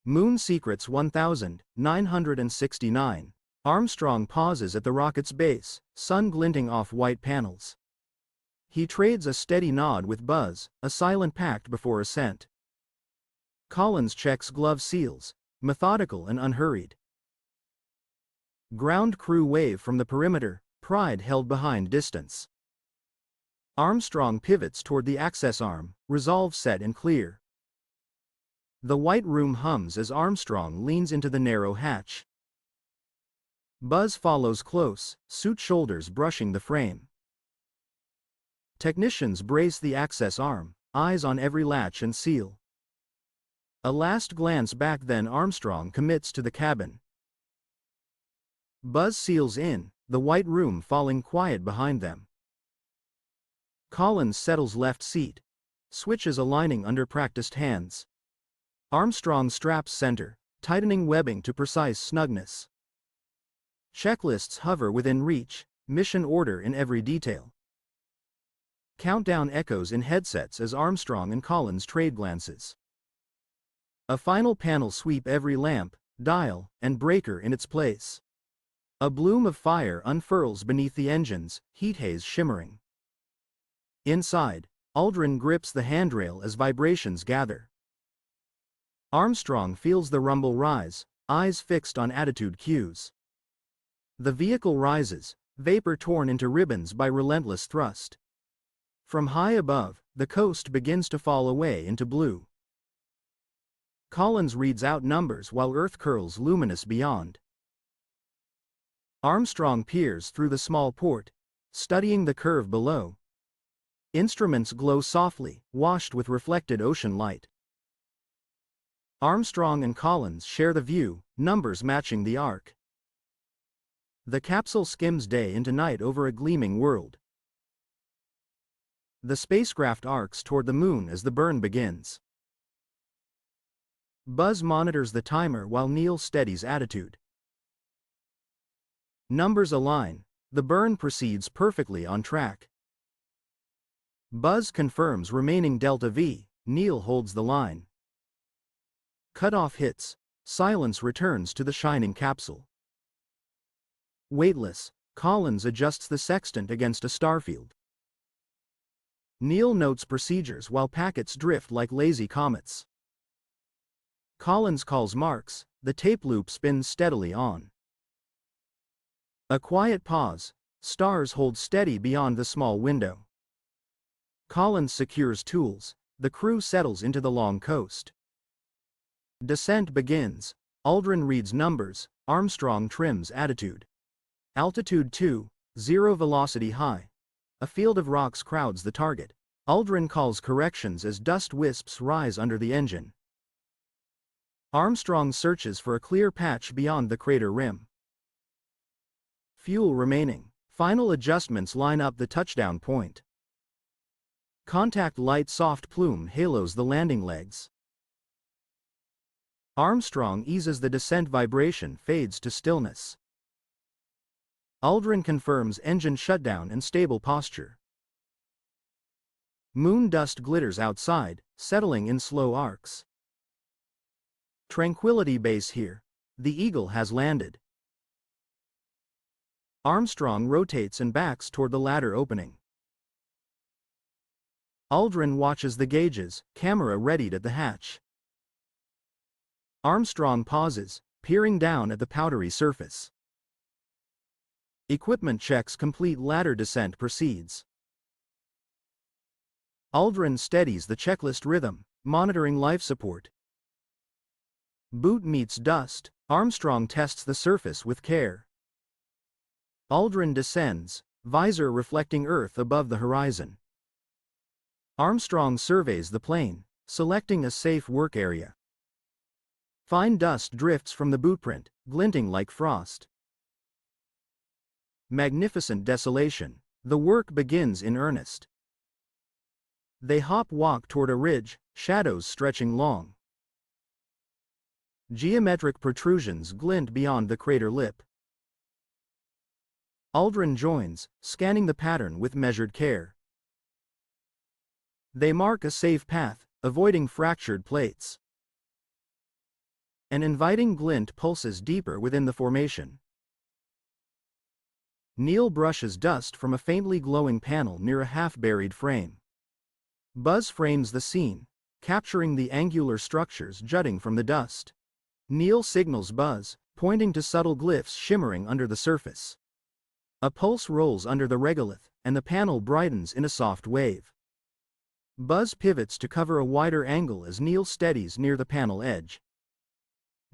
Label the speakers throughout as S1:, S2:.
S1: Moon Secrets 1969. Armstrong pauses at the rocket's base, sun glinting off white panels. He trades a steady nod with Buzz, a silent pact before ascent. Collins checks glove seals, methodical and unhurried. Ground crew wave from the perimeter, pride held behind distance. Armstrong pivots toward the access arm, resolve set and clear. The white room hums as Armstrong leans into the narrow hatch. Buzz follows close, suit shoulders brushing the frame. Technicians brace the access arm, eyes on every latch and seal. A last glance back, then Armstrong commits to the cabin. Buzz seals in, the white room falling quiet behind them. Collins settles left seat, switches aligning under practiced hands. Armstrong straps center, tightening webbing to precise snugness. Checklists hover within reach, mission order in every detail. Countdown echoes in headsets as Armstrong and Collins trade glances. A final panel sweep every lamp, dial, and breaker in its place. A bloom of fire unfurls beneath the engines, heat haze shimmering. Inside, Aldrin grips the handrail as vibrations gather. Armstrong feels the rumble rise, eyes fixed on attitude cues. The vehicle rises, vapor torn into ribbons by relentless thrust. From high above, the coast begins to fall away into blue. Collins reads out numbers while Earth curls luminous beyond. Armstrong peers through the small port, studying the curve below. Instruments glow softly, washed with reflected ocean light. Armstrong and Collins share the view, numbers matching the arc. The capsule skims day into night over a gleaming world. The spacecraft arcs toward the moon as the burn begins. Buzz monitors the timer while Neil steadies attitude. Numbers align, the burn proceeds perfectly on track. Buzz confirms remaining delta V, Neil holds the line. Cutoff hits, silence returns to the shining capsule. Weightless, Collins adjusts the sextant against a starfield. Neil notes procedures while packets drift like lazy comets. Collins calls marks, the tape loop spins steadily on. A quiet pause, stars hold steady beyond the small window. Collins secures tools, the crew settles into the long coast. Descent begins, Aldrin reads numbers, Armstrong trims attitude. Altitude 2, 0 velocity high. A field of rocks crowds the target. Aldrin calls corrections as dust wisps rise under the engine. Armstrong searches for a clear patch beyond the crater rim. Fuel remaining. Final adjustments line up the touchdown point. Contact light soft plume halos the landing legs. Armstrong eases the descent, vibration fades to stillness. Aldrin confirms engine shutdown and stable posture. Moon dust glitters outside, settling in slow arcs. Tranquility Base here. The Eagle has landed. Armstrong rotates and backs toward the ladder opening. Aldrin watches the gauges, camera readied at the hatch. Armstrong pauses, peering down at the powdery surface. Equipment checks complete, ladder descent proceeds. Aldrin steadies the checklist rhythm, monitoring life support. Boot meets dust, Armstrong tests the surface with care. Aldrin descends, visor reflecting Earth above the horizon. Armstrong surveys the plane, selecting a safe work area. Fine dust drifts from the bootprint, glinting like frost. Magnificent desolation, the work begins in earnest. They hop-walk toward a ridge, shadows stretching long. Geometric protrusions glint beyond the crater lip. Aldrin joins, scanning the pattern with measured care. They mark a safe path, avoiding fractured plates. An inviting glint pulses deeper within the formation. Neil brushes dust from a faintly glowing panel near a half-buried frame. Buzz frames the scene, capturing the angular structures jutting from the dust. Neil signals Buzz, pointing to subtle glyphs shimmering under the surface. A pulse rolls under the regolith, and the panel brightens in a soft wave. Buzz pivots to cover a wider angle as Neil steadies near the panel edge.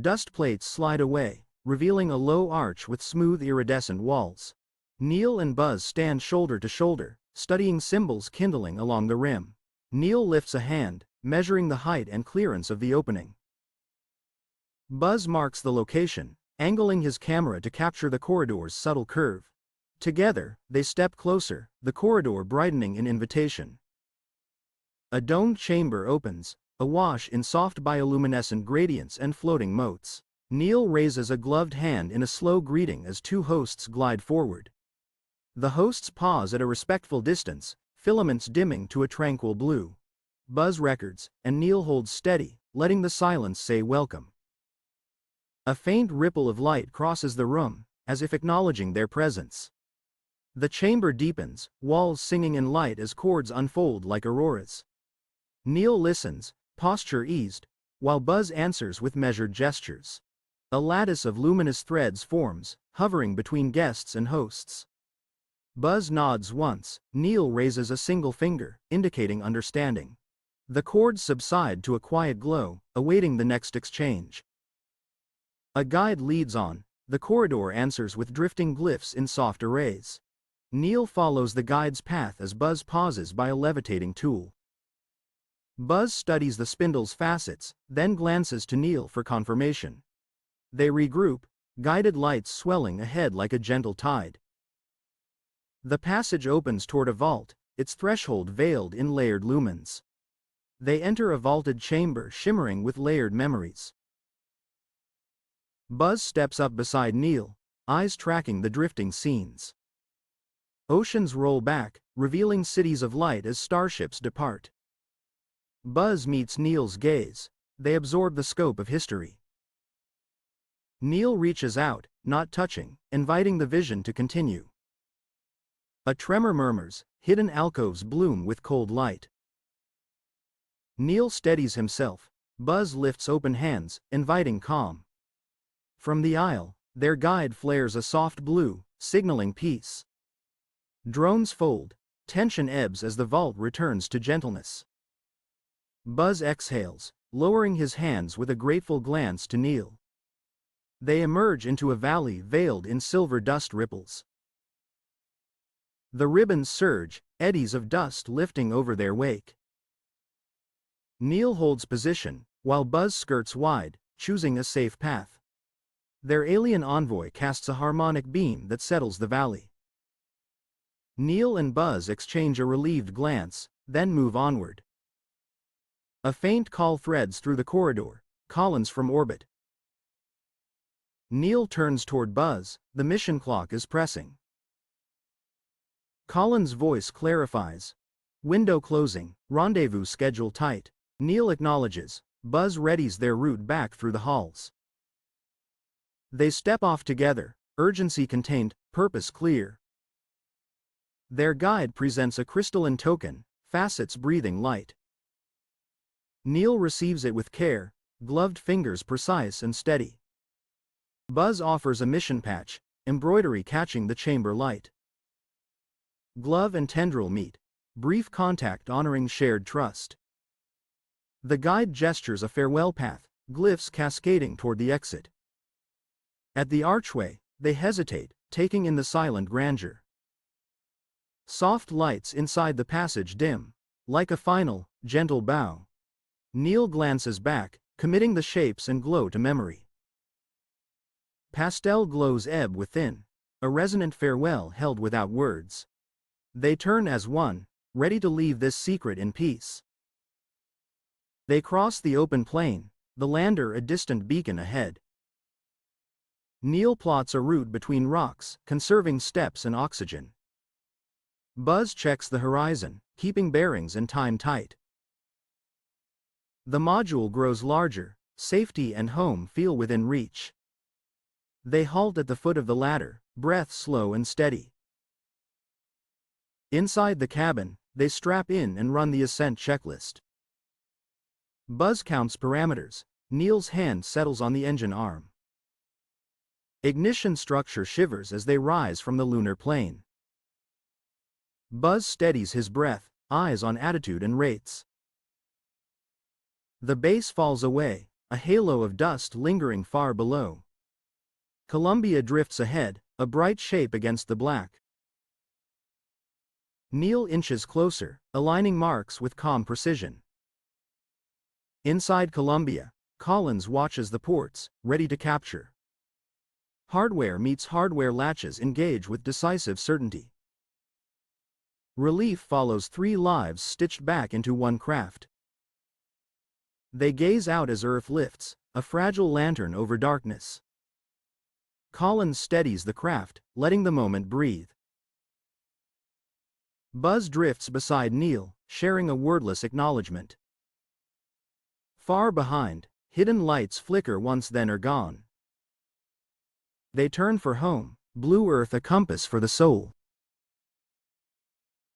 S1: Dust plates slide away, revealing a low arch with smooth iridescent walls. Neil and Buzz stand shoulder to shoulder, studying symbols kindling along the rim. Neil lifts a hand, measuring the height and clearance of the opening. Buzz marks the location, angling his camera to capture the corridor's subtle curve. Together, they step closer, the corridor brightening in invitation. A domed chamber opens, awash in soft bioluminescent gradients and floating motes. Neil raises a gloved hand in a slow greeting as two hosts glide forward. The hosts pause at a respectful distance, filaments dimming to a tranquil blue. Buzz records, and Neil holds steady, letting the silence say welcome. A faint ripple of light crosses the room, as if acknowledging their presence. The chamber deepens, walls singing in light as chords unfold like auroras. Neil listens, posture eased, while Buzz answers with measured gestures. A lattice of luminous threads forms, hovering between guests and hosts. Buzz nods once, Neil raises a single finger, indicating understanding. The chords subside to a quiet glow, awaiting the next exchange. A guide leads on, the corridor answers with drifting glyphs in soft arrays. Neil follows the guide's path as Buzz pauses by a levitating tool. Buzz studies the spindle's facets, then glances to Neil for confirmation. They regroup, guided lights swelling ahead like a gentle tide. The passage opens toward a vault, its threshold veiled in layered lumens. They enter a vaulted chamber shimmering with layered memories. Buzz steps up beside Neil, eyes tracking the drifting scenes. Oceans roll back, revealing cities of light as starships depart. Buzz meets Neil's gaze. They absorb the scope of history. Neil reaches out, not touching, inviting the vision to continue. A tremor murmurs, hidden alcoves bloom with cold light. Neil steadies himself. Buzz lifts open hands, inviting calm. From the aisle, their guide flares a soft blue, signaling peace. Drones fold, tension ebbs as the vault returns to gentleness. Buzz exhales, lowering his hands with a grateful glance to Neil. They emerge into a valley veiled in silver dust ripples. The ribbons surge, eddies of dust lifting over their wake. Neil holds position, while Buzz skirts wide, choosing a safe path. Their alien envoy casts a harmonic beam that settles the valley. Neil and Buzz exchange a relieved glance, then move onward. A faint call threads through the corridor, Collins from orbit. Neil turns toward Buzz, the mission clock is pressing. Collins' voice clarifies. Window closing, rendezvous schedule tight. Neil acknowledges, Buzz readies their route back through the halls. They step off together, urgency contained, purpose clear. Their guide presents a crystalline token, facets breathing light. Neil receives it with care, gloved fingers precise and steady. Buzz offers a mission patch, embroidery catching the chamber light. Glove and tendril meet, brief contact honoring shared trust. The guide gestures a farewell path, glyphs cascading toward the exit. At the archway, they hesitate, taking in the silent grandeur. Soft lights inside the passage dim, like a final, gentle bow. Neil glances back, committing the shapes and glow to memory. Pastel glows ebb within, a resonant farewell held without words. They turn as one, ready to leave this secret in peace. They cross the open plain, the lander a distant beacon ahead. Neil plots a route between rocks, conserving steps and oxygen. Buzz checks the horizon, keeping bearings and time tight. The module grows larger, Safety and home feel within reach. They halt at the foot of the ladder, breath slow and steady. Inside the cabin, they strap in and run the Ascent checklist. Buzz counts parameters. Neil's hand settles on the engine arm. Ignition structure shivers as they rise from the lunar plane. Buzz steadies his breath, eyes on attitude and rates. The base falls away, a halo of dust lingering far below. Columbia drifts ahead, a bright shape against the black. Neil inches closer, aligning marks with calm precision. Inside Columbia, Collins watches the ports, ready to capture. Hardware meets hardware, latches engage with decisive certainty. Relief follows 3 lives stitched back into one craft. They gaze out as Earth lifts, a fragile lantern over darkness. Collins steadies the craft, letting the moment breathe. Buzz drifts beside Neil, sharing a wordless acknowledgement. Far behind, hidden lights flicker once then are gone. They turn for home, blue Earth a compass for the soul.